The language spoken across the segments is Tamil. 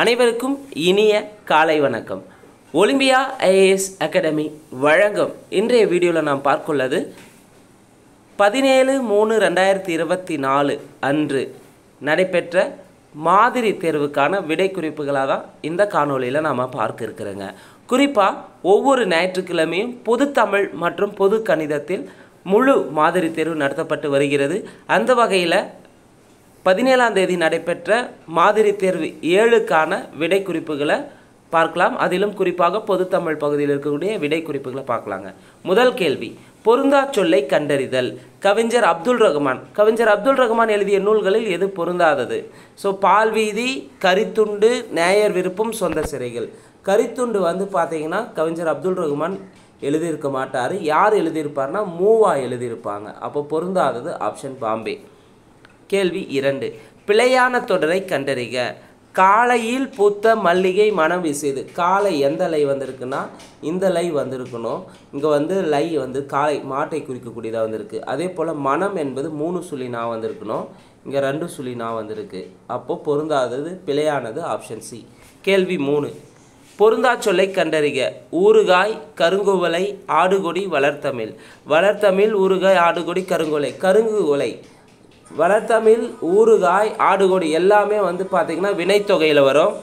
அனைவருக்கும் இனிய காலை வணக்கம். ஒலிம்பியா ஐஏஎஸ் அகாடமி வழங்கும் இன்றைய வீடியோவில் நாம் பார்க்குள்ளது 17/3/2024 அன்று நடைபெற்ற மாதிரி தேர்வுக்கான விடை குறிப்புகளாக தான் இந்த காணொலியில் நாம் பார்க்க இருக்கிறோங்க. குறிப்பாக ஒவ்வொரு ஞாயிற்றுக்கிழமையும் பொது தமிழ் மற்றும் பொது கணிதத்தில் முழு மாதிரி தேர்வு நடத்தப்பட்டு வருகிறது. அந்த வகையில் 17ஆம் தேதி நடைபெற்ற மாதிரி தேர்வு 7க்கான விடை குறிப்புகளை பார்க்கலாம். அதிலும் குறிப்பாக பொதுத்தமிழ் பகுதியில் இருக்கக்கூடிய விடை குறிப்புகளை பார்க்கலாங்க. முதல் கேள்வி, பொருந்தா சொல்லை கண்டறிதல். கவிஞர் அப்துல் ரஹ்மான் எழுதிய நூல்களில் எது பொருந்தாதது? ஸோ பால்வீதி, கரித்துண்டு, நேயர் விருப்பம், சொந்த சிறைகள். கரித்துண்டு பார்த்தீங்கன்னா கவிஞர் அப்துல் ரஹ்மான் எழுதியிருக்க மாட்டார். யார் எழுதியிருப்பார்னா மூவா எழுதியிருப்பாங்க. அப்போ பொருந்தாதது ஆப்ஷன் பாம்பே. கேள்வி 2, பிழையான தொடரை கண்டறிக. காலையில் பூத்த மல்லிகை மனம் வீசியது. காலை எந்த லை வந்திருக்குன்னா இந்த லை வந்திருக்கணும். இங்கே லை காலை மாட்டை குறிக்கக்கூடியதாக வந்திருக்கு. அதே போல் மனம் என்பது 3 சுழி நான் வந்திருக்கணும். இங்கே 2 சுழி நான் வந்திருக்கு. அப்போது பொருந்தாதது பிழையானது ஆப்ஷன் சி. கேள்வி 3, பொருந்தா சொல்லை கண்டறிக. ஊறுகாய், கருங்குவலை, ஆடுகொடி, வளர்த்தமிழ். வளர்த்தமிழ், ஊறுகாய், ஆடுகொடி, கருங்குவலை. கருங்குவலை, வளர்த்தமிழ், ஊறுகாய், ஆடுகொடி எல்லாமே பார்த்திங்கன்னா வினைத்தொகையில் வரும்.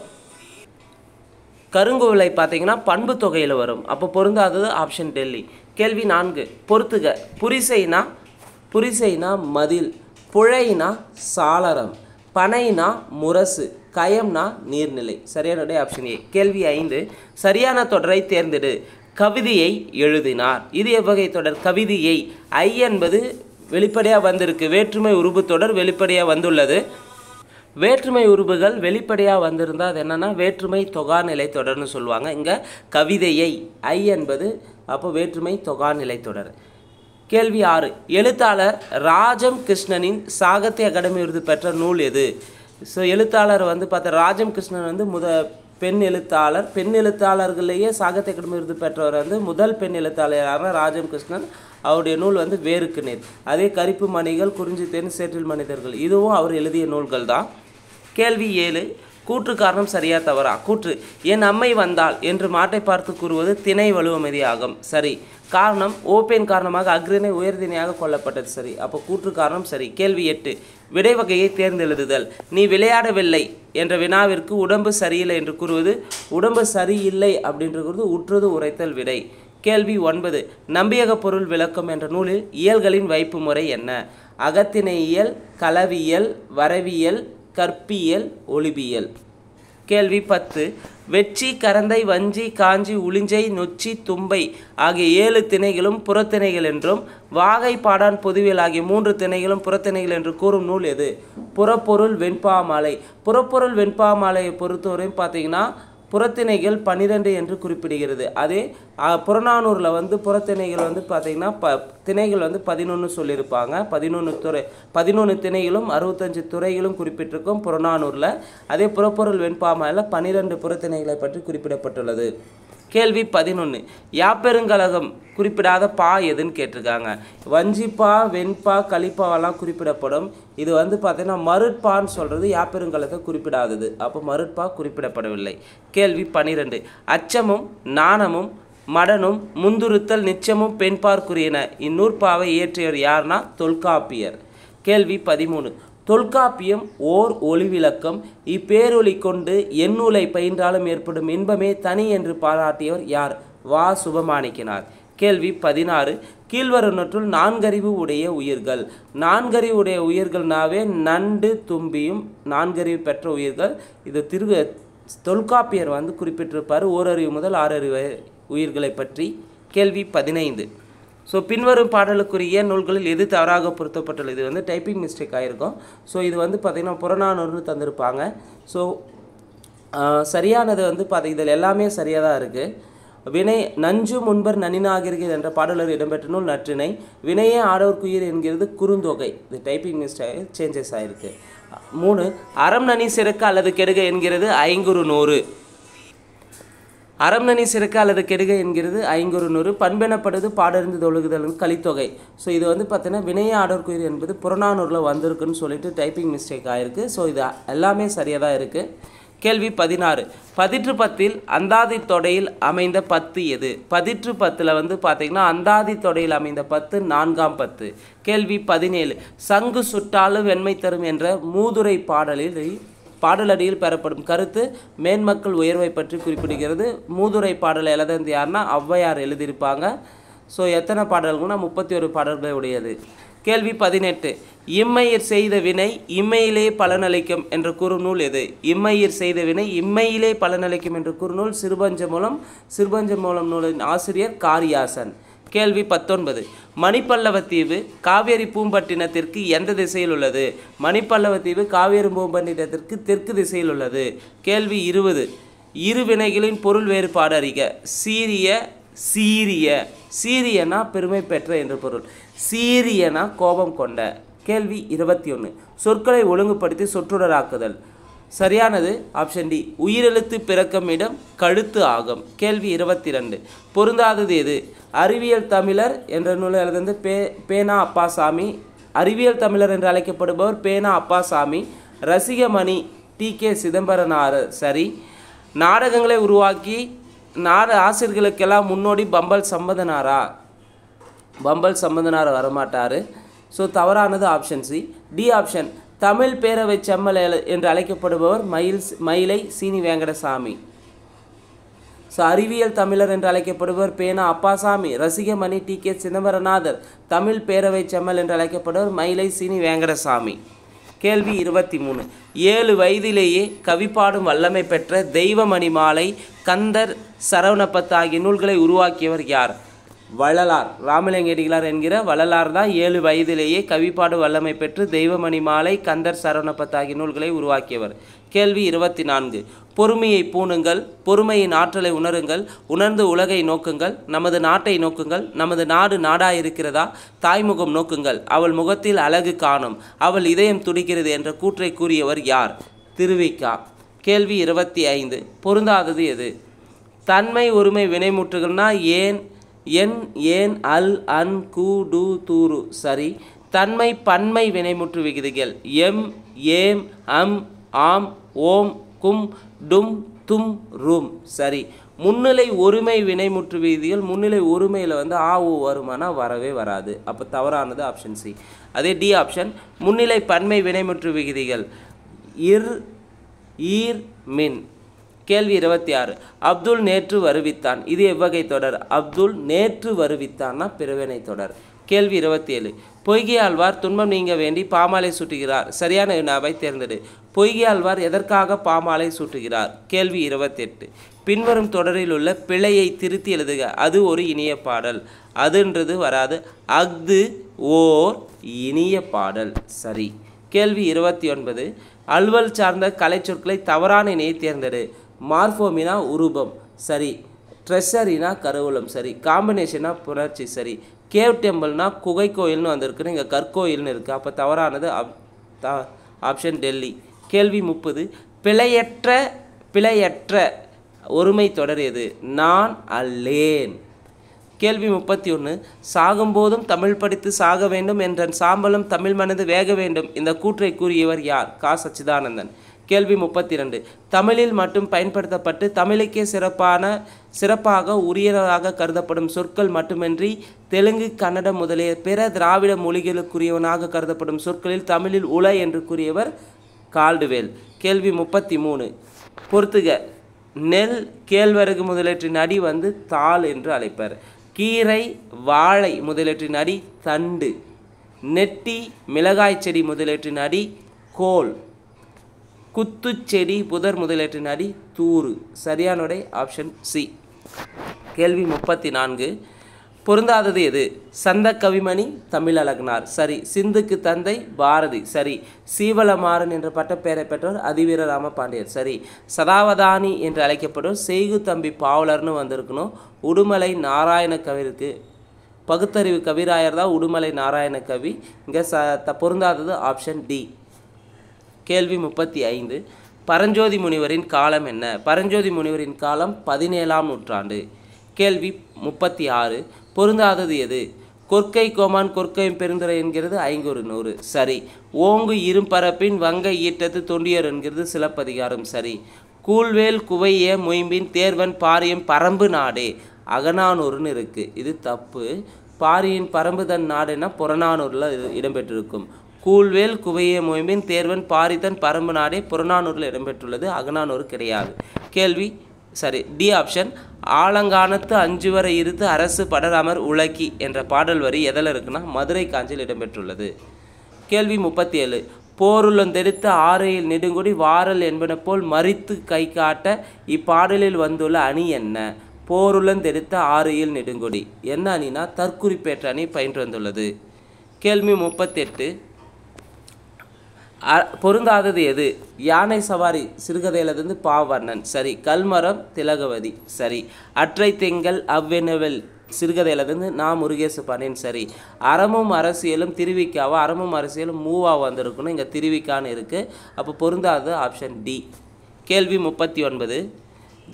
கருங்குவலை பார்த்திங்கன்னா பண்பு தொகையில் வரும். அப்போ பொருந்தாதது ஆப்ஷன் டெல்லி. கேள்வி 4, பொறுத்துக. புரிசைனா மதில், புழைனா சாளரம், பனைனா முரசு, கயம்னா நீர்நிலை. சரியான ஆப்ஷன் ஏ. கேள்வி 5, சரியான தொடரை தேர்ந்தெடு. கவிதையை எழுதினார். இது எவ்வகை தொடர்? கவிதையை. ஐ என்பது வெளிப்படையாக வந்திருக்கு. வேற்றுமை உருபு தொடர் வெளிப்படையாக வந்துள்ளது. வேற்றுமை உருபுகள் வெளிப்படையாக வந்திருந்தால் அது என்னென்னா வேற்றுமை தொகாநிலை தொடர்னு சொல்லுவாங்க. இங்கே கவிதையை ஐ என்பது அப்போ வேற்றுமை தொகாநிலை தொடர். கேள்வி 6, எழுத்தாளர் ராஜம் கிருஷ்ணனின் சாகித்ய அகாடமி விருது பெற்ற நூல் எது? ஸோ எழுத்தாளர் பார்த்தா ராஜம் கிருஷ்ணன் பெண் எழுத்தாளர். பெண் எழுத்தாளர்களையே சாகித்ய அகாடமி விருது பெற்றவர் முதல் பெண் எழுத்தாளரான ராஜம் கிருஷ்ணன். அவருடைய நூல் வேருக்கு நேர். அதே கரிப்பு மணிகள், குறிஞ்சி தேன், சேற்றில் மனிதர்கள் இதுவும் அவர் எழுதிய நூல்கள் தான். கேள்வி 7, கூற்று காரணம் சரியா தவறா? கூற்று, என் அம்மை வந்தாள் என்று மாட்டை பார்த்து கூறுவது திணை வலுவமதி ஆகும். சரி. காரணம், ஓப்பேன் காரணமாக அக்ரிணை உயர்திணையாக கொல்லப்பட்டது. சரி. அப்போ கூற்று காரணம் சரி. கேள்வி 8, விடை வகையை தேர்ந்தெழுதுதல். நீ விளையாடவில்லை என்ற வினாவிற்கு உடம்பு சரியில்லை என்று கூறுவது உடம்பு சரியில்லை அப்படின்றது உற்றது உரைத்தல் விடை. கேள்வி 9, நம்பியக பொருள் விளக்கம் என்ற நூலில் இயல்களின் வைப்பு முறை என்ன? அகத்திணையியல், களவியல், வரவியல், கற்பியல், ஒளிபியல். கேள்வி 10, வெச்சி, கரந்தை, வஞ்சி, காஞ்சி, உளிஞ்சை, நொச்சி, தும்பை ஆகிய 7 திணைகளும் புறத்திணைகள் என்றும் வாகை, பாடான், பொதுவியல் ஆகிய 3 திணைகளும் புறத்திணைகள் என்று கூறும் நூல் எது? புறப்பொருள் வெண்பாமாலை. புறப்பொருள் வெண்பாமாலையை பொறுத்தவரையும் பார்த்தீங்கன்னா புறத்திணைகள் 12 என்று குறிப்பிடுகிறது. அதே புறநானூரில் புறத்திணைகள் பார்த்தீங்கன்னா திணைகள் 11 சொல்லியிருப்பாங்க. 11 திணைகளும் 65 துறைகளும் குறிப்பிட்டிருக்கும் புறநானூரில். அதே புறப்பொருள் வெண்பாமாலையில் 12 புறத்திணைகளை பற்றி குறிப்பிடப்பட்டுள்ளது. கேள்வி 11, யாப்பெருங்கழகம் குறிப்பிடாத பா எதுன்னு கேட்டிருக்காங்க. வஞ்சிப்பா, வெண்பா, கலிப்பாவெல்லாம் குறிப்பிடப்படும். இது பார்த்தீங்கன்னா மருட்பான்னு சொல்கிறது யாப்பெருங்கழகத்தை குறிப்பிடாதது. அப்போ மருட்பா குறிப்பிடப்படவில்லை. கேள்வி 12, அச்சமும் நாணமும் மடனும் முந்துறுத்தல் நிச்சமும் பெண்பார்க்குரியன இந்நூற்பாவை இயற்றியவர் யார்னா தொல்காப்பியர். கேள்வி 13, தொல்காப்பியம் ஓர் ஒளிவிளக்கம். இப்பேரொளி கொண்டு எந்நூலை பயின்றாலும் ஏற்படும் இன்பமே தனி என்று பாராட்டியவர் யார்? வா சுபமாணிக்கனார். கேள்வி 16, கீழ்வருவனற்றுள் 4 அறிவு உடைய உயிர்கள். 4 அறிவு உடைய உயிர்கள்னாவே நண்டு, தும்பியும் 4 அறிவு பெற்ற உயிர்கள். இது தொல்காப்பியர் குறிப்பிட்டிருப்பார் ஓரறிவு முதல் 6 அறிவு உயிர்களை பற்றி. கேள்வி 15, ஸோ பின்வரும் பாடலுக்குரிய நூல்களில் எது தவறாக பொருத்தப்பட்டுள்ளது? இது டைப்பிங் மிஸ்டேக் ஆகிருக்கும். ஸோ இது பார்த்திங்கன்னா புறநானூறுன்னு தந்திருப்பாங்க. ஸோ சரியானது பார்த்திங்கன்னா இதில் எல்லாமே சரியாக தான் இருக்குது. வினை நஞ்சு முன்பர் நனினாகிறது என்ற பாடலர் இடம்பெற்ற நூல் நற்றிணை. வினையே ஆடவர்க்குயிர் என்கிறது குறுந்தொகை. இது டைப்பிங் மிஸ்டேக் சேஞ்சஸ் ஆகிருக்கு. 3, அறம் நனி சிறக்க அல்லது கெடுக என்கிறது ஐங்குறு நூறு. அறம் நனி சிறக்க அல்லது கெடுக என்கிறது ஐங்குறு நூறு. பண்பெனப்படுது பாடறிந்து தொழுகுதல் கலித்தொகை. ஸோ இது பார்த்தீங்கன்னா வினைய ஆடவர்க்குயிர் என்பது புறநானூரில் வந்திருக்குன்னு சொல்லிட்டு டைப்பிங் மிஸ்டேக் ஆகிருக்கு. ஸோ இது எல்லாமே சரியாக தான் இருக்குது. கேள்வி 16 பதிற்று பத்தில் அந்தாதி தொடையில் அமைந்த பத்து எது? பதிற்று பத்தில் வந்து பார்த்தீங்கன்னா அந்தாதி தொடையில் அமைந்த பத்து 4ஆம் பத்து. கேள்வி 17 சங்கு சுட்டாலும் வெண்மை தரும் என்ற மூதுரை பாடலடியில் பெறப்படும் கருத்து மேன்மக்கள் உயர்வை பற்றி குறிப்பிடுகிறது. மூதுரை பாடலை எழுதுறது யாருன்னா ஔவையார் எழுதியிருப்பாங்க. ஸோ எத்தனை பாடல்கள்னா 31 பாடல்களை உடையது. கேள்வி 18 இம்மையர் செய்த வினை இம்மையிலே பலனளிக்கும் என்ற குறுநூல் எது? இம்மையர் செய்த வினை இம்மையிலே பலனளிக்கும் என்ற குறுநூல் சிறுபஞ்சமூலம் நூலின் ஆசிரியர் காரியாசன். கேள்வி 19 மணிப்பல்லவத்தீவு காவேரி பூம்பட்டினத்திற்கு எந்த திசையில் உள்ளது? மணிப்பல்லவத்தீவு காவேரி பூம்பட்டினத்திற்கு தெற்கு திசையில் உள்ளது. கேள்வி 20 இரு வினைகளின் பொருள் வேறுபாடு அறிக. சீரியனா பெருமை பெற்ற என்று பொருள், சீரியனா கோபம் கொண்ட. கேள்வி 21 சொற்களை ஒழுங்குபடுத்தி சொற்றொடராக்குதல். சரியானது ஆப்ஷன் டி உயிரெழுத்து பிறக்கும் இடம் கழுத்து ஆகும். கேள்வி 22 பொருந்தாதது எது? அறிவியல் தமிழர் என்ற நூலை எழுதுந்து பேனா அப்பாசாமி. அறிவியல் தமிழர் என்று அழைக்கப்படுபவர் பேனா அப்பாசாமி. ரசிகமணி டி.கே. சிதம்பரனார். சரி. நாடகங்களை உருவாக்கி ஆசிரியர்களுக்கெல்லாம் முன்னோடி பம்பல் சம்பந்தனார் வரமாட்டார். ஸோ தவறானது option C. D option Tamil பேரவை செம்மல் என்று அழைக்கப்படுபவர் மயிலை சீனி வெங்கடசாமி. ஸோ அறிவியல் தமிழர் என்று அழைக்கப்படுபவர் பேனா அப்பாசாமி. ரசிகமணி டி.கே. சிதம்பரநாதர். தமிழ் பேரவை செம்மல் என்று அழைக்கப்படுபவர் மயிலை சீனி வெங்கடசாமி. கேள்வி 23 7 வயதிலேயே கவிப்பாடும் வல்லமை பெற்ற தெய்வமணி மாலை கந்தர் சரவணப்பத்து ஆகிய நூல்களை உருவாக்கியவர் யார்? வள்ளலார். ராமலிங்கடிகளார் என்கிற வள்ளலார் தான் 7 வயதிலேயே கவிப்பாடு வல்லமை பெற்று தெய்வமணி மாலை கந்தர் சரவணப்பத்து ஆகிய நூல்களை உருவாக்கியவர். கேள்வி 24 பொறுமையை பூணுங்கள், பொறுமையின் ஆற்றலை உணருங்கள், உணர்ந்து உலகை நோக்குங்கள், நமது நாட்டை நோக்குங்கள், நமது நாடு நாடாயிருக்கிறதா, தாய்முகம் நோக்குங்கள், அவள் முகத்தில் அழகு காணும், அவள் இதயம் துடிக்கிறது என்ற கூற்றை கூறியவர் யார்? திருவிக்கா. கேள்வி 25 பொருந்தாதது எது? தன்மை ஒருமை வினைமுற்றுகள்னா ஏன் அல் அன் கு டு தூரு. சரி. தன்மை பன்மை வினைமுற்று விகுதிகள் எம் ஏம் அம் ஆம் ஓம் கும் டும் தும் ரும். சரி. முன்னிலை ஒருமை வினைமுற்று விகுதிகள் முன்னிலை ஒருமையில் வந்து ஆ ஊ வருமானா வரவே வராது. அப்போ தவறானது ஆப்ஷன் சி. அதே டி ஆப்ஷன் முன்னிலை பன்மை வினைமுற்று விகுதிகள் ஈர் மின். கேள்வி 26 அப்துல் நேற்று வருவித்தான். இது எவ்வகை தொடர்? அப்துல் நேற்று வருவித்தான்னா பிறவினை தொடர். கேள்வி 27 பொய்கை ஆழ்வார் துன்பம் நீங்க வேண்டி பாமாலை சூட்டுகிறார். சரியான வினாவை தேர்ந்தெடு. பொய்கை ஆழ்வார் எதற்காக பாமாலை சூட்டுகிறார்? கேள்வி 28 பின்வரும் தொடரில் உள்ள பிழையை திருத்தி எழுதுக. அது ஒரு இனிய பாடல். அதுன்றது வராது. அஃது ஓர் இனிய பாடல். சரி. கேள்வி 29 அலுவல் சார்ந்த கலை சொற்களை தவறான இணையை தேர்ந்தெடு. மார்ஃபோமினா உருபம். சரி. ட்ரெஷரினா கருவூலம். சரி. காம்பினேஷனா புணர்ச்சி. சரி. கேவ் டெம்பிள்னா குகை கோயில்னு வந்திருக்குன்னு இங்கே கற்கோயில்னு இருக்குது. அப்போ தவறானது ஆப்ஷன் டெல்லி. கேள்வி 30 பிழையற்ற ஒருமை தொடர் எது? நான் அல்லேன். கேள்வி 31 சாகும்போதும் தமிழ் படித்து சாக வேண்டும் என்ற சாம்பலும் தமிழ் மனது வேக வேண்டும் இந்த கூற்றை கூறியவர் யார்? கா சச்சிதானந்தன். கேள்வி 32 தமிழில் மட்டும் பயன்படுத்தப்பட்டு தமிழுக்கே சிறப்பாக உரியதாக கருதப்படும் சொற்கள் மட்டுமின்றி தெலுங்கு கன்னடம் முதலிய பிற திராவிட மொழிகளுக்குரியவனாக கருதப்படும் சொற்களில் தமிழில் உல என்று கூறியவர் கால்டுவேல். கேள்வி 33 பொறுத்துக. நெல் கேழ்வரகு முதலீற்றின் அடி வந்து தாள் என்று அழைப்பர். கீரை வாழை முதலீற்றின் அடி தண்டு. நெட்டி மிளகாய் செடி முதலீற்றின் அடி கோல். குத்துச்செடி புதர் முதலீற்றின் அடி தூறு. சரியானுடைய ஆப்ஷன் சி. கேள்வி 34 பொருந்தாதது எது? சந்த கவிமணி தமிழழகனார். சரி. சிந்துக்கு தந்தை பாரதி. சரி. சீவலமாறன் என்ற பட்டப்பெயரை பெற்றவர் அதிவீர ராமபாண்டியர். சரி. சதாவதானி என்று அழைக்கப்படுவர் செய்கு தம்பி பாவலர்னு வந்திருக்கணும். உடுமலை நாராயண கவிற்கு பகுத்தறிவு கவிராயர் தான் உடுமலை நாராயண கவி. இங்கே பொருந்தாதது ஆப்ஷன் டி. கேள்வி 35 பரஞ்சோதி முனிவரின் காலம் என்ன? பரஞ்சோதி முனிவரின் காலம் 17ஆம் நூற்றாண்டு. கேள்வி 36 பொருந்தாதது எது? கொற்கை கோமான் கொற்கையும் பெருந்துரை என்கிறது ஐங்குறு நூறு. சரி. ஓங்கு இரும்பரப்பின் வங்கை ஈட்டத்து தொண்டியர் என்கிறது சிலப்பதிகாரம். சரி. கூழ்வேல் குவைய மொயம்பின் தேர்வன் பாரியம் பரம்பு நாடே அகநானூறுன்னு இருக்குது. இது தப்பு. பாரியின் பரம்பு தன் நாடுன்னா புறநானூரில் இடம்பெற்றிருக்கும். கூழ்வேல் குவைய மொயம்பின் தேர்வன் பாரிதன் பரம்பு நாடே புறநானூரில் இடம்பெற்றுள்ளது. அகநானூறு கிடையாது. கேள்வி சரி டி ஆப்ஷன். ஆலங்கானத்து அஞ்சுவரை இருத்து அரசு படராமர் உலக்கி என்ற பாடல் வரி எதில் இருக்குன்னா மதுரை காஞ்சியில் இடம்பெற்றுள்ளது. கேள்வி 37. போருள்ளந்தெடுத்த ஆரையில் நெடுங்குடி வாரல் என்பன போல் மறித்து கை காட்ட இப்பாடலில் வந்துள்ள அணி என்ன? போருள்ளந்தெடுத்த ஆரையில் நெடுங்குடி என்ன அணினா தற்குறிப்பேற்ற அணி பயின்று வந்துள்ளது. கேள்வி 38. பொருந்தாதது எது? யானை சவாரி சிறுகதையிலிருந்து பாவர்ணன் சரி. கல்மரம் திலகவதி சரி. அற்றை திங்கள் அவ்வெனவல் சிறுகதையிலிருந்து நான் முருகேசு பாண்டியன் சரி. அறமும் அரசியலும் திருவிக்காவா? அறமும் அரசியலும் மூவா வந்திருக்கணும். இங்கே திருவிக்கான்னு இருக்குது. அப்போ பொருந்தாதது ஆப்ஷன் டி. கேள்வி 39.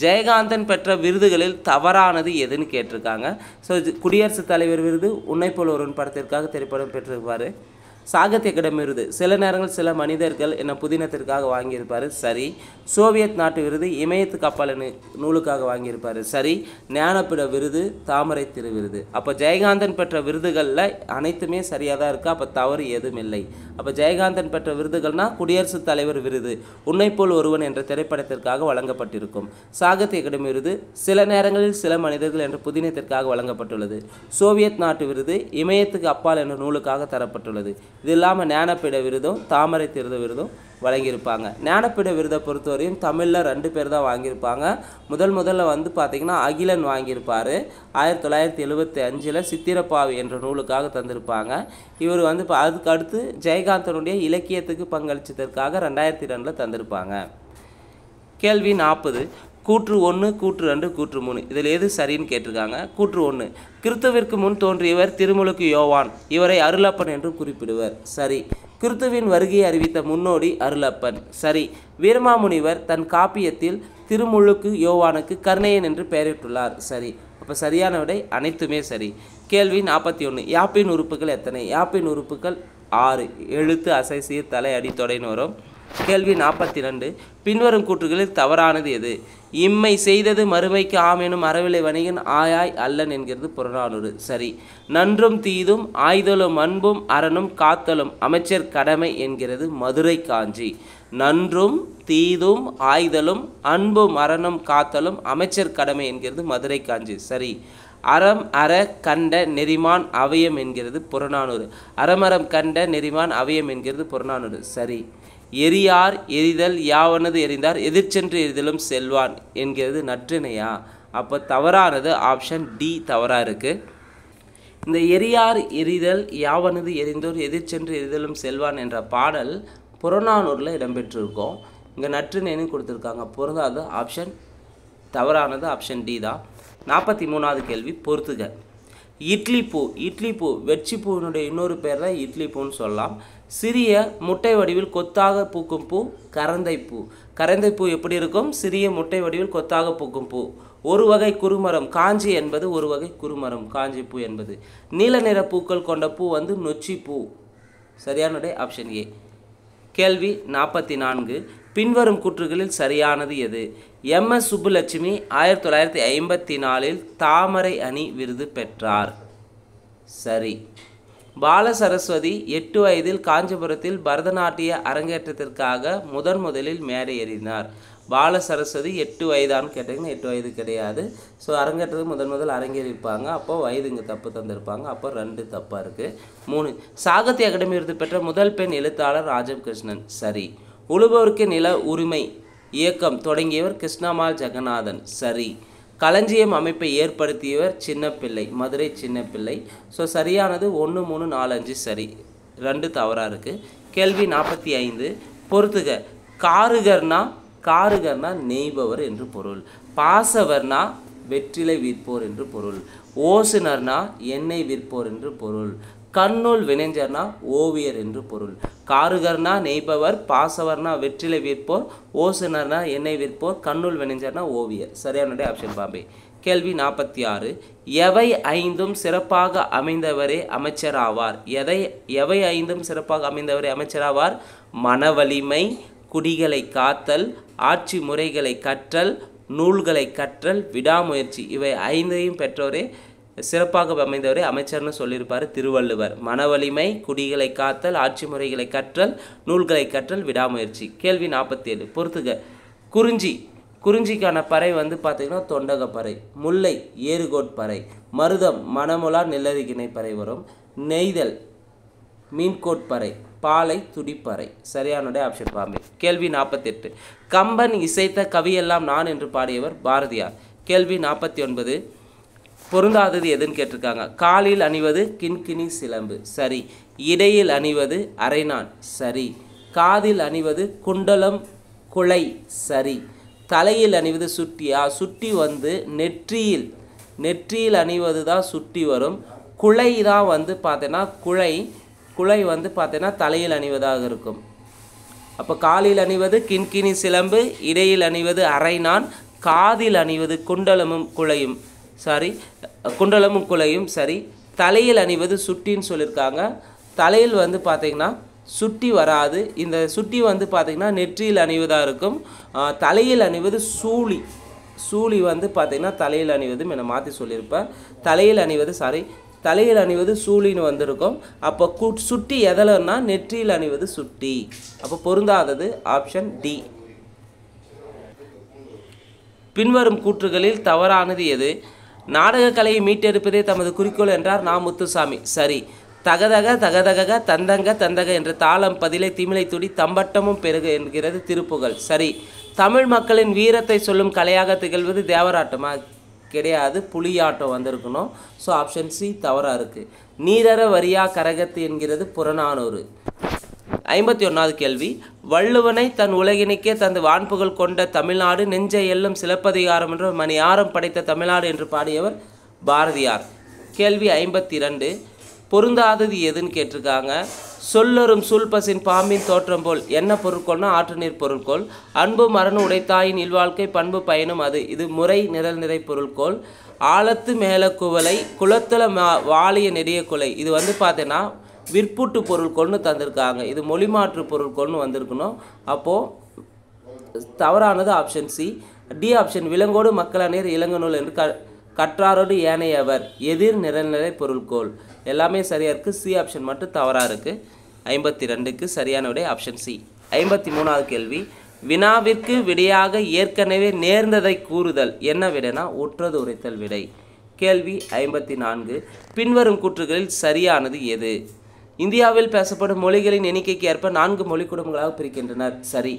ஜெயகாந்தன் பெற்ற விருதுகளில் தவறானது எதுன்னு கேட்டிருக்காங்க. ஸோ குடியரசுத் தலைவர் விருது உன்னைப்போல் ஒருவன் படத்திற்காக திரைப்படம் பெற்றிருப்பார். சாகித்ய அகாடமி விருது சில நேரங்கள் சில மனிதர்கள் என்ன புதினத்திற்காக வாங்கியிருப்பார் சரி. சோவியத் நாட்டு விருது இமயத்து கப்பல் நூலுக்காக வாங்கியிருப்பார் சரி. ஞானபீட விருது தாமரை திரு விருது. அப்போ ஜெயகாந்தன் பெற்ற விருதுகளில் அனைத்துமே சரியாக தான் இருக்குது. அப்போ தவறு எதுவும் இல்லை. அப்போ ஜெயகாந்தன் பெற்ற விருதுகள்னால் குடியரசுத் தலைவர் விருது உன்னைப்போல் ஒருவன் என்ற திரைப்படத்திற்காக வழங்கப்பட்டிருக்கும். சாகித்ய அகாடமி விருது சில நேரங்களில் சில மனிதர்கள் என்ற புதினத்திற்காக வழங்கப்பட்டுள்ளது. சோவியத் நாட்டு விருது இமயத்துக்கு அப்பால் என்ற நூலுக்காக தரப்பட்டுள்ளது. இது இல்லாமல் ஞானபீட விருதும் தாமரை திரு விருதும் வழங்கியிருப்பாங்க. ஞானபீட விருதை பொறுத்தவரையும் தமிழில் 2 பேர் தான் வாங்கியிருப்பாங்க. முதல்ல வந்து பார்த்திங்கன்னா அகிலன் வாங்கியிருப்பார். 1975 சித்திரப்பாவி என்ற நூலுக்காக தந்திருப்பாங்க. இவர் வந்து அதுக்கு அடுத்து ஜெயகாந்தனுடைய இலக்கியத்துக்கு பங்களிச்சதற்காக 2002 தந்திருப்பாங்க. கேள்வி 40. கூற்று 1 கூற்று 2 கூற்று 3 இதில் எது சரின்னு கேட்டிருக்காங்க. கூற்று 1. கிறிஸ்துவிற்கு முன் தோன்றியவர் திருமுழுக்கு யோவான். இவரை அருளப்பன் என்று குறிப்பிடுவர் சரி. கிறிஸ்துவின் வருகையை அறிவித்த முன்னோடி அருளப்பன் சரி. வீரமாமுனிவர் தன் காப்பியத்தில் திருமுழுக்கு யோவானுக்கு கர்ணையன் என்று பெயரிட்டுள்ளார் சரி. அப்போ சரியான விடை அனைத்துமே சரி. கேள்வி 41. யாப்பின் உறுப்புகள் எத்தனை? யாப்பின் உறுப்புகள் 6. எழுத்து அசை சீர் தலை அடி தொடைன்னு வரும். கேள்வி 42. பின்வரும் கூற்றுகளில் தவறானது எது? இம்மை செய்தது மறுமைக்கு ஆம் எனும் அறவிலை வணிகன் ஆயாய் அல்லன் என்கிறது புறநானூறு சரி. நன்றும் தீதும் ஆய்தலும் அன்பும் அறனும் காத்தலும் அமைச்சர் கடமை என்கிறது மதுரை காஞ்சி. நன்றும் தீதும் ஆய்தலும் அன்பும் அறனும் காத்தலும் அமைச்சர் கடமை என்கிறது மதுரை காஞ்சி சரி. அறம் அற கண்ட நெறிமான் அவயம் என்கிறது புறநானூறு. அறமரம் கண்ட நெறிமான் அவயம் என்கிறது புறநானூறு சரி. எரியார் எரிதல் யாவனது எரிந்தார் எதிர்ச்சென்று எரிதலும் செல்வான் என்கிறது நற்றிணையா? அப்போ தவறானது ஆப்ஷன் டி தவறாக இருக்குது. இந்த எரியார் எரிதல் யாவனது எரிந்தோர் எதிர்ச்சென்று எரிதலும் செல்வான் என்ற பாடல் புறநானூரில் இடம்பெற்றிருக்கோம். இங்கே நற்றிணைன்னு கொடுத்துருக்காங்க. பொருந்தாது ஆப்ஷன் தவறானது ஆப்ஷன் டி தான். 43வது கேள்வி பொறுத்துக. இட்லி பூ வெட்சிப்பூவினுடைய இன்னொரு பேர் தான் இட்லி பூன்னு சொல்லலாம். சிறிய முட்டை வடிவில் கொத்தாக பூக்கும் பூ கரந்தைப்பூ. கரந்தைப்பூ எப்படி இருக்கும்? சிறிய முட்டை வடிவில் கொத்தாக பூக்கும் பூ. ஒரு வகை குறுமரம் காஞ்சி என்பது ஒரு வகை குறுமரம் காஞ்சி பூ என்பது. நீல நிற பூக்கள் கொண்ட பூ வந்து நொச்சி பூ. சரியான ஆப்ஷன் ஏ. கேள்வி 44. பின்வரும் கூற்றுகளில் சரியானது எது? MS சுப்புலட்சுமி 1954 தாமரை அணி விருது பெற்றார் சரி. பால சரஸ்வதி 8 வயதில் காஞ்சிபுரத்தில் பரதநாட்டிய அரங்கேற்றத்திற்காக முதலில் மேடை ஏறினார். பால சரஸ்வதி 8 வயதான்னு கேட்டிங்கன்னா 8 வயது கிடையாது. ஸோ அரங்கேற்றத்துக்கு முதல் அரங்கேறியிருப்பாங்க. அப்போ வயது இங்கே தப்பு தந்திருப்பாங்க. அப்போ 2 தப்பாக இருக்குது. 3. சாகித்ய அகாடமி விருது பெற்ற முதல் பெண் எழுத்தாளர் ராஜம் கிருஷ்ணன் சரி. உழுபவருக்கு நில உரிமை இயக்கம் தொடங்கியவர் கிருஷ்ணமால் ஜெகநாதன் சரி. களஞ்சியம் அமைப்பை ஏற்படுத்தியவர் சின்னப்பிள்ளை மதுரை சின்னப்பிள்ளை. ஸோ சரியானது 1 3 4 5 சரி. 2 தவறாக இருக்குது. கேள்வி 45. பொறுத்துக. காருகர்னா நெய்பவர் என்று பொருள். பாசவர்னா வெற்றிலை விற்போர் என்று பொருள். ஓசுனர்னா எண்ணெய் விற்போர் என்று பொருள். கண்ணுள் வினைஞர்னா ஓவியர் என்று பொருள். காருகர்னா நெய்பவர், பாசவர்னா வெற்றிலை விற்போர், ஓசுனர்னா எண்ணெய் விற்போர், கண்ணுள் வினைஞர்னா ஓவியர். சரியான ஆப்ஷன் பாம்பே. கேள்வி 46. எவை 5ம் சிறப்பாக அமைந்தவரே அமைச்சராவார்? எவை 5ம் சிறப்பாக அமைந்தவரே அமைச்சராவார்? மனவலிமை, குடிகளை காத்தல், ஆட்சி முறைகளை கற்றல், நூல்களை கற்றல், விடாமுயற்சி. இவை 5ஐயும் பெற்றோரே சிறப்பாக அமைந்தவரே அமைச்சர்னு சொல்லியிருப்பார் திருவள்ளுவர். மனவலிமை, குடிகளை காத்தல், ஆட்சி முறைகளை கற்றல், நூல்களை கற்றல், விடாமுயற்சி. கேள்வி 47 பொறுத்துக. குறிஞ்சி, குறிஞ்சிக்கான பறை வந்து பார்த்திங்கன்னா தொண்டகப்பறை. முல்லை ஏறுகோட்பறை. மருதம் மணமுலா நெல்லரிக்கிணை பறை வரும். நெய்தல் மீன்கோட்பறை. பாலை துடிப்பறை. சரியானுடைய ஆப்ஷன் பாம்பே. கேள்வி 48 கம்பன் இசைத்த கவியெல்லாம் நான் என்று பாடியவர் பாரதியார். கேள்வி 49 பொருந்தாதது எதுன்னு கேட்டிருக்காங்க. காலில் அணிவது கிண்கிணி சிலம்பு. சரி. இடையில் அணிவது அரைநான். சரி. காதில் அணிவது குண்டலம் குழை. சரி. தலையில் அணிவது சுட்டியா? சுட்டி வந்து நெற்றியில் அணிவது தான் சுட்டி வரும். குழை தான் வந்து பார்த்தீங்கன்னா குழை வந்து பார்த்தீங்கன்னா தலையில் அணிவதாக இருக்கும். அப்போ காலில் அணிவது கிண்கிணி சிலம்பு, இடையில் அணிவது அரைநான், காதில் அணிவது குண்டலமும் குழையும். சரி. தலையில் அணிவது சுட்டின்னு சொல்லியிருக்காங்க. தலையில் வந்து பார்த்திங்கன்னா சுட்டி வராது. இந்த சுட்டி வந்து பார்த்திங்கன்னா நெற்றியில் அணிவதாக இருக்கும். தலையில் அணிவது சூழி வந்து பார்த்திங்கன்னா தலையில் அணிவது என்னை மாற்றி சொல்லியிருப்பேன். தலையில் அணிவது சூழின்னு வந்திருக்கும். அப்போ சுட்டி எதிலன்னா நெற்றியில் அணிவது சுட்டி. அப்போ பொருந்தாதது ஆப்ஷன் டி. பின்வரும் கூற்றுகளில் தவறானது எது? நாடக கலையை மீட்டெடுப்பதே தமது குறிக்கோள் என்றார் நா. முத்துசாமி. சரி. தகதக தகதக தந்தங்க என்ற தாளம் பதிலை திமிலை துடி தம்பட்டமும் பெருக என்கிறது திருப்புகழ். சரி. தமிழ் மக்களின் வீரத்தை சொல்லும் கலையாக திகழ்வது தேவராட்டமா? கிடையாது, புலியாட்டம் வந்திருக்கணும். ஸோ ஆப்ஷன் சி தவறாக இருக்குது. நீரற வரியா கரகத்து என்கிறது புறநானூறு. 51வது கேள்வி வள்ளுவனை தன் உலகினைக்கே தந்து வான்புகழ் கொண்ட தமிழ்நாடு நெஞ்சை எல்லும் சிலப்பதிகாரம் என்ற மணியாரம் படைத்த தமிழ்நாடு என்று பாடியவர் பாரதியார். கேள்வி 52 பொருந்தாதது எதுன்னு கேட்டிருக்காங்க. சொல்லொரும் சூழ்பசின் பாம்பின் தோற்றம் போல் என்ன பொருட்கோள்னா ஆற்று நீர் பொருட்கோள். அன்பு மரணு உடைத்தாயின் இல்வாழ்க்கை பண்பு பயனும் அது. இது முறை நிரல் நிறை பொருட்கோள். ஆழத்து மேல குவலை குளத்துல வாலிய நெடிய குலை. இது வந்து பார்த்தீங்கன்னா விற்பூட்டு பொருட்கோள்னு தந்திருக்காங்க. இது மொழிமாற்று பொருட்கோள்னு வந்திருக்கணும். அப்போது தவறானது ஆப்ஷன் சி. டி ஆப்ஷன் விலங்கோடு மக்களானீர் இளங்கநூல் என்று கற்றாரோடு ஏனையவர் எதிர் நிரல்நிலை பொருட்கோள். எல்லாமே சரியாக இருக்குது. சி ஆப்ஷன் மட்டும் தவறாக இருக்குது. 52க்கு சரியான விடை ஆப்ஷன் சி. 53வது கேள்வி வினாவிற்கு விடையாக ஏற்கனவே நேர்ந்ததை கூறுதல் என்ன விடைனா உற்றது உரைத்தல் விடை. கேள்வி 54 பின்வரும் கூற்றுகளில் சரியானது எது? இந்தியாவில் பேசப்படும் மொழிகளின் எண்ணிக்கைக்கு ஏற்ப 4 மொழி குடும்பங்களாக பிரிக்கின்றனர். சரி.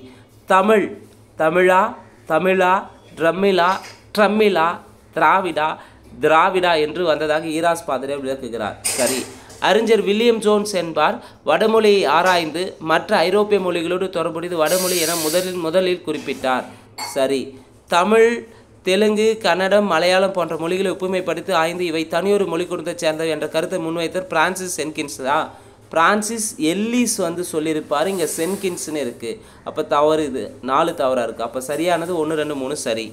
தமிழ், தமிழா, தமிழா, ட்ரம்மிலா, ட்ரம்மிலா, திராவிடா என்று வந்ததாக ஈராஸ் பாதிரியார் விளக்குகிறார். சரி. அறிஞர் வில்லியம் ஜோன்ஸ் என்பார் வடமொழியை ஆராய்ந்து மற்ற ஐரோப்பிய மொழிகளோடு தொடர்புடையது வடமொழி என முதலில் குறிப்பிட்டார். சரி. தமிழ், தெலுங்கு, கன்னடம், மலையாளம் போன்ற மொழிகளை ஒப்புமைப்படுத்தி ஆய்ந்து இவை தனியொரு மொழி குடும்பத்தைச் சேர்ந்தவை என்ற கருத்தை முன்வைத்தவர் பிரான்சிஸ் சென்கின்ஸ் தான். பிரான்சிஸ் எல்லிஸ் வந்து சொல்லியிருப்பார். இங்கே சென்கின்ஸ்னு இருக்குது. அப்போ தவறு, இது 4 தவறாக இருக்குது. அப்போ சரியானது 1, 2, 3 சரி.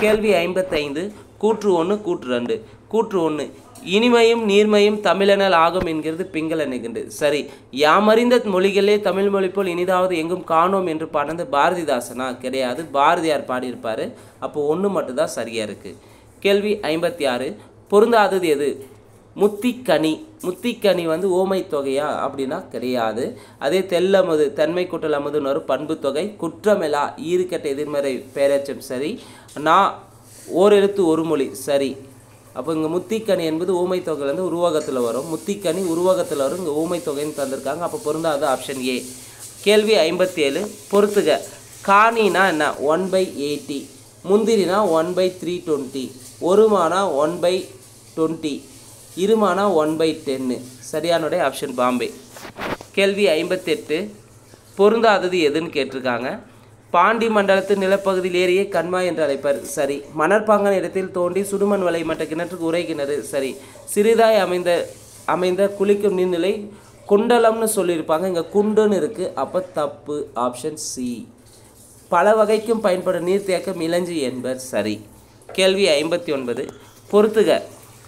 கேள்வி 55 கூற்று 1 கூற்று 2. கூற்று 1 இனிமையும் நீர்மையும் தமிழனல் ஆகும் என்கிறது பிங்கள நிகண்டு. சரி. யாமறிந்த மொழிகளே தமிழ் மொழி போல் இனிதாவது எங்கும் காணோம் என்று பாடினது பாரதிதாசனா? கிடையாது, பாரதியார் பாடியிருப்பார். அப்போ 1 மட்டும்தான் சரியாக இருக்குது. கேள்வி 56 பொருந்தாதது எது? முத்திக்கனி. முத்திக்கனி வந்து ஓமை தொகையா அப்படின்னா கிடையாது. அதே தெல்லமுது தன்மை கூட்டல் அமுதுன்னு ஒரு பண்பு தொகை. குற்றமெலா ஈறுகட்ட எதிர்மறை பேரச்சம். சரி. நான் ஓரெழுத்து ஒரு மொழி. சரி. அப்போ இங்கே முத்திக்கனி என்பது ஊமை தொகையிலேருந்து உருவகத்தில் வரும். முத்திக்கனி உருவகத்தில் வரும். இங்கே ஊமை தொகைன்னு தந்திருக்காங்க. அப்போ பொருந்தாது ஆப்ஷன் ஏ. கேள்வி 57 பொறுத்துக. காணினா என்ன? 1/80. முந்திரினா 1/320. ஒருமானா 1/20. இருமானா 1/10. சரியானுடைய ஆப்ஷன் பாம்பே. கேள்வி 58 பொருந்தாதது எதுன்னு கேட்டிருக்காங்க. பாண்டி மண்டலத்து நிலப்பகுதியில் ஏரியை கண்மா என்று அழைப்பர். சரி. மணற்பாங்கான இடத்தில் தோண்டி சுடுமண் வலை மற்ற கிணற்றுக்கு உரை கிணறு. சரி. சிறிதாய் அமைந்த குளிக்கும் நீர்நிலை குண்டலம்னு சொல்லியிருப்பாங்க. இங்கே குண்டுன்னு இருக்குது. அப்போ தப்பு ஆப்ஷன் சி. பல வகைக்கும் பயன்படும் நீர்த்தேக்கம் இளஞ்சி என்பர். சரி. கேள்வி 59 பொறுத்துக.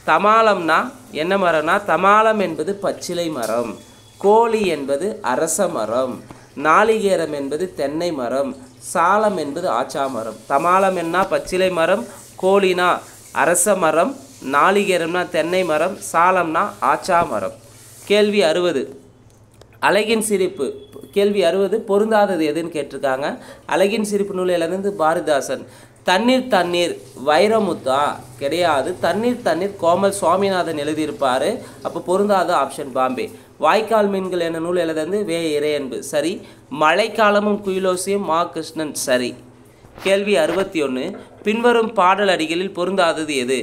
தமாலம்னா என்ன மரம்னா தமாலம் என்பது பச்சிலை மரம். கோழி என்பது அரச மரம். நாளிகேரம் என்பது தென்னை மரம். சாலம் என்பது ஆச்சா மரம். தமாலம் என்ன பச்சிலை மரம், கோலினா அரச மரம், நாளிகேரம்னா தென்னை மரம், சாலம்னா ஆச்சா மரம். கேள்வி 60 அழகின் சிரிப்பு. கேள்வி 60 பொருந்தாதது எதுன்னு கேட்டிருக்காங்க. அழகின் சிரிப்பு நூலிலிருந்து பாரதிதாசன். தண்ணீர் தண்ணீர் வைரமுத்தா கிடையாது. தண்ணீர் தண்ணீர் கோமல் சுவாமிநாதன் எழுதியிருப்பார். அப்போ பொருந்தாத ஆப்ஷன் பாம்பே. வாய்க்கால் மீன்கள் என்ற நூல் எழுதுந்து வே இறையன்பு சரி. மழைக்காலமும் குயிலோசியும் மா கிருஷ்ணன் சரி. கேள்வி 61 பின்வரும் பாடல் அடிகளில் பொருந்தாதது எது?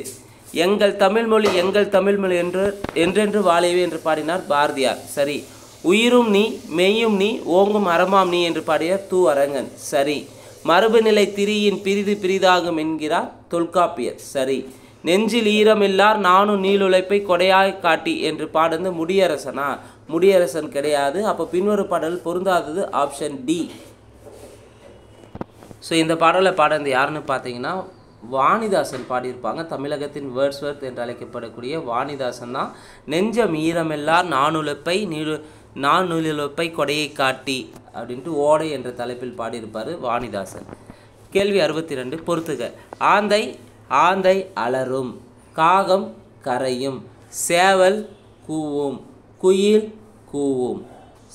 எங்கள் தமிழ்மொழி எங்கள் தமிழ்மொழி என்றென்று வாழைவே என்று பாடினார் பாரதியார் சரி. உயிரும் நீ மெய்யும் நீ ஓங்கும் அறமாம் நீ என்று பாடியார் து அரங்கன் சரி. மரபுநிலை திரியின் பிரிது பிரிதாகும் என்கிறார் தொல்காப்பியர் சரி. நெஞ்சில் ஈரமில்லார் நானும் நீளுழைப்பை கொடையாய் காட்டி என்று பாடுந்து முடியரசனா? முடியரசன் கிடையாது. அப்போ பின்வரும் பாடல் பொருந்தாதது ஆப்ஷன் டி. ஸோ இந்த பாடலை பாடுறது யாருன்னு பார்த்தீங்கன்னா வாணிதாசன் பாடியிருப்பாங்க. தமிழகத்தின் வேர்ட்ஸ்வர்த் என்று அழைக்கப்படக்கூடிய வாணிதாசன் தான் நெஞ்சம் ஈரமெல்லார் நான் நூலிழப்பை கொடையை காட்டி அப்படின்ட்டு ஓடை என்ற தலைப்பில் பாடியிருப்பார் வாணிதாசன். கேள்வி 62 பொறுத்துக. ஆந்தை ஆந்தை அலரும், காகம் கரையும், சேவல் கூவும், குயில் கூவும்.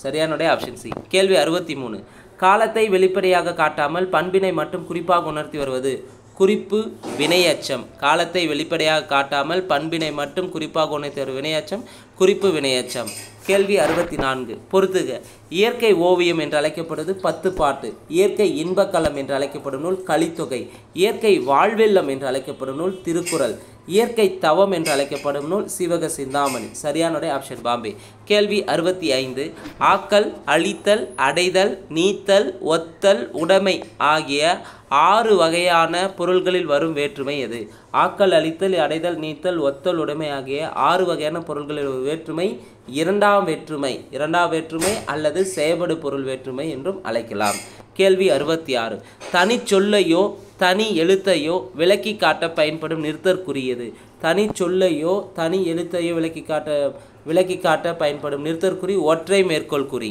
சரியானுடைய ஆப்ஷன் சி. கேள்வி 63 காலத்தை வெளிப்படையாக காட்டாமல் பண்பினை மட்டும் குறிப்பாக உணர்த்தி வருவது? குறிப்பு வினையச்சம். காலத்தை வெளிப்படையாக காட்டாமல் பண்பினை மட்டும் குறிப்பாக உணர்த்தி வரும் வினையச்சம் குறிப்பு வினையச்சம். கேள்வி 64 பொறுத்துக. இயற்கை ஓவியம் என்று அழைக்கப்படுவது 10 பாட்டு. இயற்கை இன்பக்கலம் என்று அழைக்கப்படும் நூல் கலித்தொகை. இயற்கை வாழ்வெல்லம் என்று அழைக்கப்படும் நூல் திருக்குறள். இயற்கை தவம் என்று அழைக்கப்படும் நூல் சிவக சிந்தாமணி. சரியானுடைய ஆப்ஷன் பாம்பே. கேள்வி 65 ஆக்கல் அழித்தல் அடைதல் நீத்தல் ஒத்தல் உடைமை ஆகிய 6 வகையான பொருள்களில் வரும் வேற்றுமை எது? ஆக்கல் அழித்தல் அடைதல் நீத்தல் ஒத்தல் உடைமை ஆகிய 6 வகையான பொருள்களில் ஒரு வேற்றுமை இரண்டாம் வேற்றுமை அல்லது செயபடு பொருள் வேற்றுமை என்றும் அழைக்கலாம். கேள்வி 66 தனி சொல்லையோ தனி எழுத்தையோ விளக்கி காட்ட பயன்படும் நிறுத்தற்குரியது? தனி சொல்லையோ தனி எழுத்தையோ விளக்கி காட்ட பயன்படும் நிறுத்தற்குறி ஒற்றை மேற்கோள் குறி.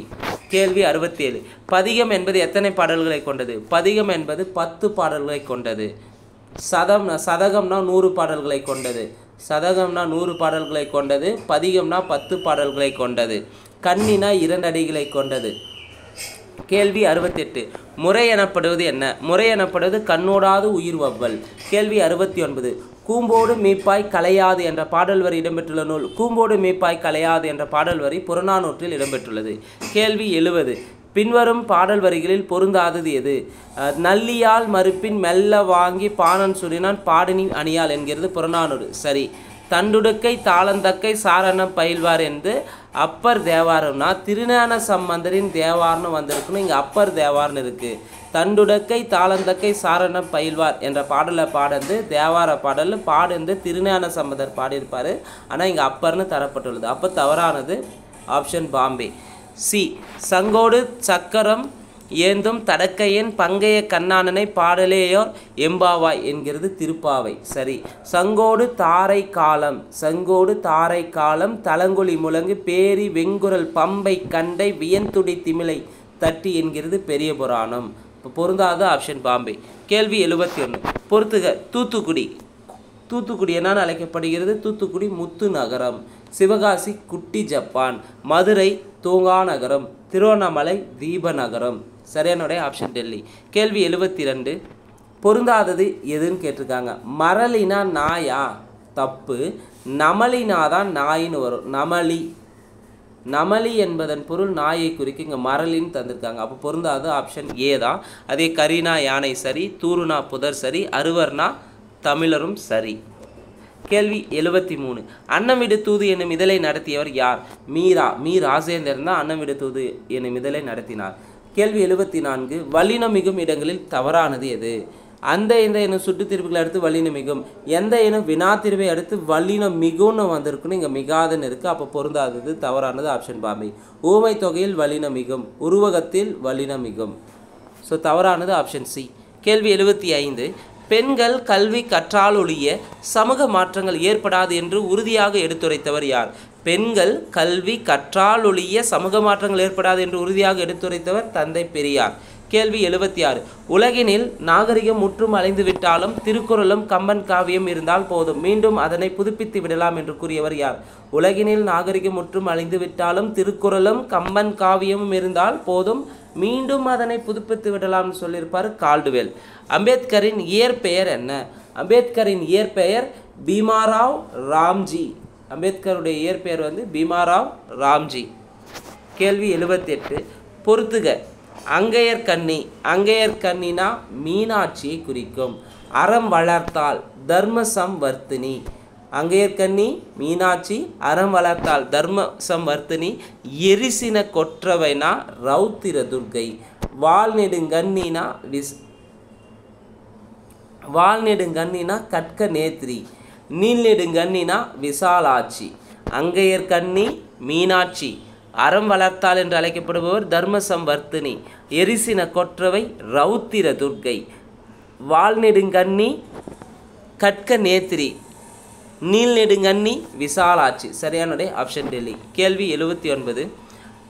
கேள்வி 67 பதிகம் என்பது எத்தனை பாடல்களை கொண்டது? பதிகம் என்பது 10 பாடல்களை கொண்டது. சதகம்னா 100 பாடல்களை கொண்டது. சதகம்னா 100 பாடல்களை கொண்டது. பதிகம்னா 10 பாடல்களை கொண்டது. கண்ணினா 2 அடிகளை கொண்டது. கேள்வி 68 முறை எனப்படுவது என்ன? முறை எனப்படுவது கண்ணோடாது உயிர் வவ்வல். கேள்வி 69 கூம்போடு மீப்பாய் கலையாது என்ற பாடல் வரி இடம்பெற்றுள்ள நூல்? கூம்போடு மீப்பாய் கலையாது என்ற பாடல் வரி புறநானூற்றில் இடம்பெற்றுள்ளது. கேள்வி 70 பின்வரும் பாடல் வரிகளில் பொருந்தாதது எது? நல்லியால் மறுப்பின் மெல்ல வாங்கி பாணன் சுரினான் பாடினின் அணியால் என்கிறது புறநானூறு சரி. தண்டுடுக்கை தாளந்தக்கை சாரணம் பயில்வார் என்று அப்பர் தேவாரம்னா திருஞான சம்பந்தரின் தேவார்னு வந்திருக்குன்னு இங்கே அப்பர் தேவார்னு இருக்குது. தண்டுடக்கை தாளந்தக்கை சாரணம் பயில்வார் என்ற பாடலை பாடந்து தேவார பாடல் பாடுந்து திருஞான சம்பந்தர் பாடியிருப்பார். ஆனால் இங்கே அப்பர்னு தரப்பட்டுள்ளது. அப்போ தவறானது ஆப்ஷன் பாம்பே. சி சங்கோடு சக்கரம் ஏந்தும் தடக்கையன் பங்கைய கண்ணானனை பாடலேயோர் எம்பாவாய் என்கிறது திருப்பாவை சரி. சங்கோடு தாரை காலம் தலங்கொலி முழங்கு பேரி வெங்குரல் பம்பை கண்டை வியன்துடி திமிலை தட்டி என்கிறது பெரிய புராணம். இப்போ பொருந்தாத ஆப்ஷன் பாம்பே. கேள்வி 71 பொறுத்துக. தூத்துக்குடி என அழைக்கப்படுகிறது? தூத்துக்குடி முத்து நகரம். சிவகாசி குட்டி ஜப்பான். மதுரை தூங்கா நகரம். திருவண்ணாமலை தீப நகரம். சரியானுடைய ஆப்ஷன் டெல்லி. கேள்வி 72 பொருந்தாதது எதுன்னு கேட்டிருக்காங்க. மரளினா நாயா? தப்பு. நமலினாதான் நாயின்னு வரும். நமலி என்பதன் பொருள் நாயை குறிக்க இங்கே மரலின்னு தந்திருக்காங்க. அப்போ பொருந்தாது ஆப்ஷன் ஏ தான். அதே கரினா யானை சரி. தூருனா புதர் சரி. அறுவர்னா தமிழரும் சரி. கேள்வி 73 அன்னமிடு தூது என்னும் இதழை நடத்தியவர் யார்? மீ ராஜேந்திரன் தான் அன்னமிடு தூது என்னும் இதழை நடத்தினார். கேள்வி 74 வல்லினம் மிகும் இடங்களில் தவறானது எது? அந்த இந்த எனும் சுட்டு திருப்புகளை அடுத்து வல்லினம் மிகும். எந்த எனும் வினா திருவை அடுத்து வல்லினம் மிகும்னு வந்திருக்குன்னு இங்கே மிகாதுன்னு இருக்குது. அப்போ பொருந்தாதது தவறானது ஆப்ஷன் பாம்பே. ஊமை தொகையில் வல்லினம் மிகும். உருவகத்தில் வல்லினம் மிகும். ஸோ தவறானது ஆப்ஷன் சி. கேள்வி 75 பெண்கள் கல்வி கற்றாலொழிய சமூக மாற்றங்கள் ஏற்படாது என்று உறுதியாக எடுத்துரைத்தவர் யார்? பெண்கள் கல்வி கற்றாலொழிய சமூக மாற்றங்கள் ஏற்படாது என்று உறுதியாக எடுத்துரைத்தவர் தந்தை பெரியார். கேள்வி 76 உலகினில் நாகரிகம் முற்றும் அழிந்து விட்டாலும் திருக்குறளும் கம்பன் காவியம் இருந்தால் போதும், மீண்டும் அதனை புதுப்பித்து விடலாம் என்று கூறியவர் யார்? உலகினில் நாகரிகம் முற்றும் அழிந்து விட்டாலும் திருக்குறளும் கம்பன் காவியமும் இருந்தால் போதும், மீண்டும் அதனை புதுப்பித்து விடலாம்னு சொல்லியிருப்பார் கால்டுவெல். அம்பேத்கரின் இயற்பெயர் என்ன? அம்பேத்கரின் இயற்பெயர் பீமாராவ் ராம்ஜி. அம்பேத்கருடைய இயற்பெயர் வந்து பீமாராவ் ராம்ஜி. கேள்வி 78 பொறுத்துக. அங்கையர் கண்ணி. அங்கையர் கண்ணினா மீனாட்சியை குறிக்கும். அறம் வளர்த்தால் தர்ம சம்வர்த்தினி. அங்கையர் கண்ணி மீனாட்சி, அறம் வளர்த்தால் தர்ம சம்வர்த்தினி. எரிசின கொற்றவைனா ரௌத்திர துர்கை. வால்நெடுங்கண்ணினா வால்நெடுங்கண்ணினா கட்க நேத்ரி. நீல்நெடுங்கண்ணினா விசாலாட்சி. அங்கையர் கண்ணி மீனாட்சி, அறம் வளர்த்தால் என்று அழைக்கப்படுபவர் தர்ம சம்வர்த்தினி, எரிசின கொற்றவை ரௌத்திர துர்கை, வால்நெடுங்கண்ணி கட்க நேத்ரி, நீல்நெடுங்கண்ணி விசாலாட்சி. சரியானுடைய ஆப்ஷன் டெல்லி. கேள்வி 79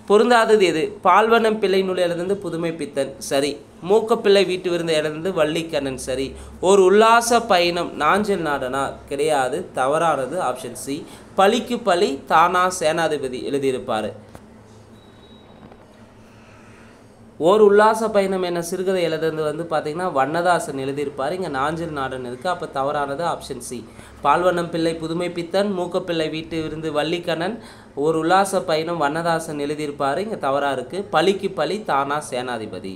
பொருந்தாதது எது? பால்வனம் பிள்ளை நூல் எழுந்து புதுமை பித்தன் சரி. மூக்கப்பிள்ளை வீட்டு விருந்த எழுந்து வள்ளிக்கண்ணன் சரி. ஒரு உல்லாச பயணம் நாஞ்சில் நாடனா கிடையாது, தவறானது ஆப்ஷன் சி. பழிக்கு பழி தானா சேனாதிபதி எழுதியிருப்பார். ஓர் உல்லாச பயணம் என்ன சிறுகதை எழுதுறது வந்து பார்த்திங்கன்னா வண்ணதாசன் எழுதியிருப்பார். இங்கே நாஞ்சில் நாடன் இருக்குது, அப்போ தவறானது ஆப்ஷன் சி. பால்வண்ணம் பிள்ளை புதுமை பித்தன், மூக்கப்பிள்ளை வீட்டு விருந்து வள்ளிக்கண்ணன், ஒரு உல்லாச பயணம் வண்ணதாசன் எழுதியிருப்பார். இங்கே தவறாக இருக்குது. பழிக்கு பழி தானா சேனாதிபதி.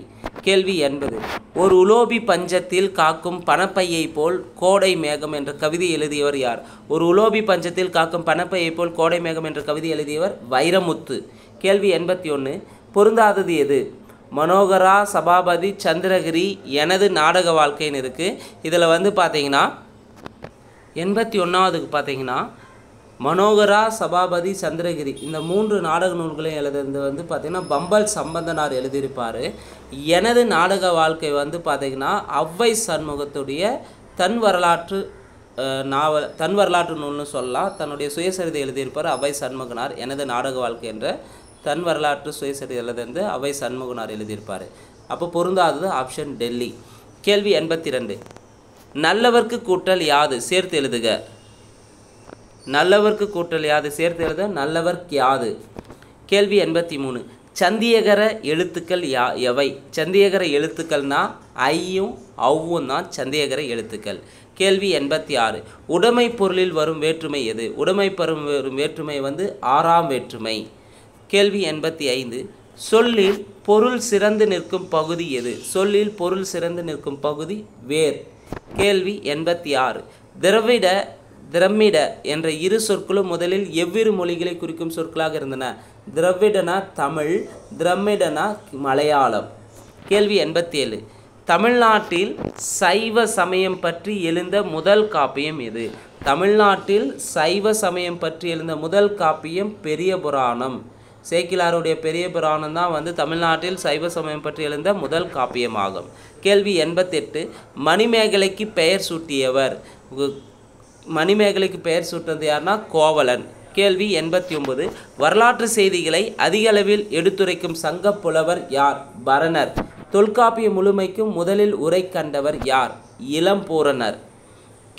கேள்வி 80 ஒரு உலோபி பஞ்சத்தில் காக்கும் பணப்பையை போல் கோடை மேகம் என்ற கவிதை எழுதியவர் யார்? ஒரு உலோபி பஞ்சத்தில் காக்கும் பணப்பையை போல் கோடை மேகம் என்ற கவிதை எழுதியவர் வைரமுத்து. கேள்வி 81 பொருந்தாதது எது? மனோகரா, சபாபதி, சந்திரகிரி, எனது நாடக வாழ்க்கைன்னு இருக்குது. இதில் வந்து பார்த்தீங்கன்னா 81வது பார்த்தீங்கன்னா மனோகரா, சபாபதி, சந்திரகிரி இந்த 3 நாடக நூல்களையும் எழுதுறது வந்து பார்த்திங்கன்னா பம்பல் சம்பந்தனார் எழுதியிருப்பார். எனது நாடக வாழ்க்கை வந்து பார்த்திங்கன்னா ஔவை சண்முகத்துடைய தன் வரலாற்று தன் வரலாற்று நூல்னு சொல்லலாம். தன்னுடைய சுயசரிதை எழுதியிருப்பார் ஔவை சண்முகனார். எனது நாடக வாழ்க்கை என்ற தன் வரலாற்று சுயசரிதை எழுதுந்து ஔவை சண்முகனார் எழுதியிருப்பார். அப்போ பொருந்தாதது ஆப்ஷன் டெல்லி. கேள்வி 82 நல்லவர்க்கு கூட்டல் யாது சேர்த்து எழுதுக. நல்லவர்க்கு கூட்டல் யாது சேர்த்து எழுத நல்லவர்க்கு யாது. கேள்வி 83 சந்தியகர எழுத்துக்கள் எவை? சந்தியகர எழுத்துக்கள்னா ஐயும் ஔவும் தான் சந்தியகர எழுத்துக்கள். கேள்வி 86 உடைமை பொருளில் வரும் வேற்றுமை எது? உடைமை பெறும் வரும் வேற்றுமை வந்து 6ஆம் வேற்றுமை. கேள்வி 85 சொல்லில் பொருள் சிறந்து நிற்கும் பகுதி எது? சொல்லில் பொருள் சிறந்து நிற்கும் பகுதி வேர். கேள்வி 86 திரவிட திரமிட என்ற இரு சொற்களும் முதலில் எவ்விரு மொழிகளை குறிக்கும் சொற்களாக இருந்தன? திரவிடனா தமிழ், திரமிடனா மலையாளம். கேள்வி 87 தமிழ்நாட்டில் சைவ சமயம் பற்றி எழுந்த முதல் காப்பியம் எது? தமிழ்நாட்டில் சைவ சமயம் பற்றி எழுந்த முதல் காப்பியம் பெரிய புராணம். சேக்கிலாருடைய பெரிய புராணம் தான் வந்து தமிழ்நாட்டில் சைவ சமயம் பற்றி எழுந்த முதல் காப்பியமாகும். கேள்வி 88 மணிமேகலைக்கு பெயர் சூட்டியவர்? மணிமேகலைக்கு பெயர் சூட்டது யாருன்னா கோவலன். கேள்வி 89 வரலாற்று செய்திகளை அதிக அளவில் எடுத்துரைக்கும் சங்க புலவர் யார்? பரணர். தொல்காப்பிய முழுமைக்கும் முதலில் உரை கண்டவர் யார்? இளம்பூரணர்.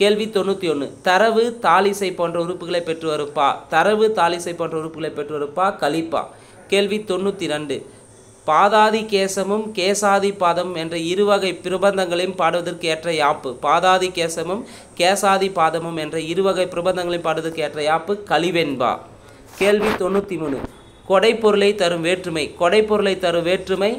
கேள்வி 91 தரவு தாலிசை போன்ற உறுப்புகளை பெற்று வருப்பா. தரவு தாலிசை போன்ற உறுப்புகளை பெற்று வருப்பா கலிப்பா. கேள்வி 92 பாதாதி கேசமும் கேசாதி பாதமும் என்ற இருவகை பிரபந்தங்களையும் பாடுவதற்கு ஏற்ற யாப்பு. பாதாதி கேசமும் கேசாதி பாதமும் என்ற இருவகை பிரபந்தங்களையும் பாடுவதற்கு ஏற்ற யாப்பு கலிவெண்பா. கேள்வி 93 கொடைப்பொருளை தரும் வேற்றுமை. கொடைப்பொருளை தரும் வேற்றுமை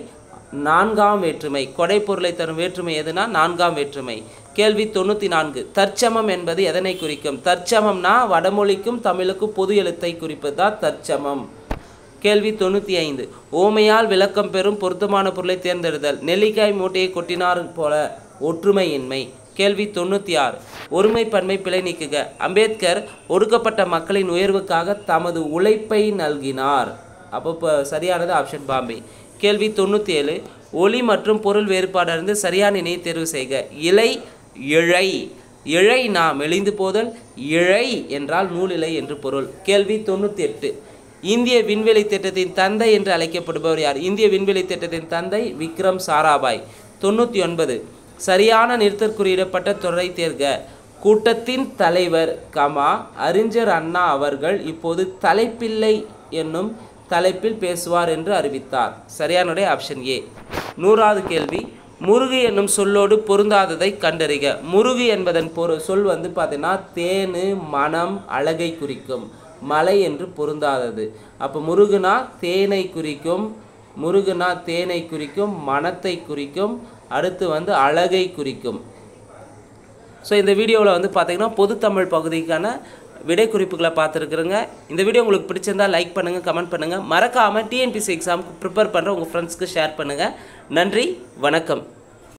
4ஆம் வேற்றுமை. கொடைப்பொருளை தரும் வேற்றுமை எதுனா 4ஆம் வேற்றுமை. கேள்வி 94 தற்சமம் என்பது எதனை குறிக்கும்? தற்சமம்னா வடமொழிக்கும் தமிழுக்கும் பொது எழுத்தை குறிப்பது தான் தற்சமம். கேள்வி 95 ஓமையால் விளக்கம் பெறும் பொருத்தமான பொருளை தேர்ந்தெடுத்தல். நெல்லிக்காய் மூட்டையை கொட்டினார் போல ஒற்றுமையின்மை. கேள்வி 96 ஒருமைப்பன்மை பிழை நீக்குக. அம்பேத்கர் ஒடுக்கப்பட்ட மக்களின் உயர்வுக்காக தமது உழைப்பை நல்கினார். அப்போ சரியானது ஆப்ஷன் பாம்பே. கேள்வி 97 ஒளி மற்றும் பொருள் வேறுபாடு அறிந்து சரியான இணையை தேர்வு செய்க. இலை இழை. இழைனா மெலிந்து போதல், இழை என்றால் நூலிலை என்று பொருள். கேள்வி 98 இந்திய விண்வெளி திட்டத்தின் தந்தை என்று அழைக்கப்படுபவர் யார்? இந்திய விண்வெளி திட்டத்தின் தந்தை விக்ரம் சாராபாய். 99. சரியான நிறுத்தற்குறியிடப்பட்ட தொடரை தேர்க. கூட்டத்தின் தலைவர், அறிஞர் அண்ணா அவர்கள் இப்போது தலைப்பில்லை என்னும் தலைப்பில் பேசுவார் என்று அறிவித்தார். சரியானுடைய ஆப்ஷன் ஏ. 100வது கேள்வி. முருகு என்னும் சொல்லோடு பொருந்தாததை கண்டறிக. முருகு என்பதன் சொல் வந்து பார்த்தீங்கன்னா தேனு, மனம், அழகை குறிக்கும். மலை என்று பொருந்தாதது. அப்போ முருகுனா தேனை குறிக்கும், மனத்தை குறிக்கும், அடுத்து வந்து அழகை குறிக்கும். ஸோ இந்த வீடியோவில் வந்து பார்த்தீங்கன்னா பொது தமிழ் பகுதிக்கான விடை குறிப்புகளை பார்த்துருக்குறேங்க. இந்த வீடியோ உங்களுக்கு பிடிச்சிருந்தால் லைக் பண்ணுங்கள், கமெண்ட் பண்ணுங்கள். மறக்காமல் டிஎன்பிஎஸ்சி எக்ஸாமுக்கு ப்ரிப்பேர் பண்ணுற உங்கள் ஃப்ரெண்ட்ஸ்க்கு ஷேர் பண்ணுங்கள். நன்றி, வணக்கம்.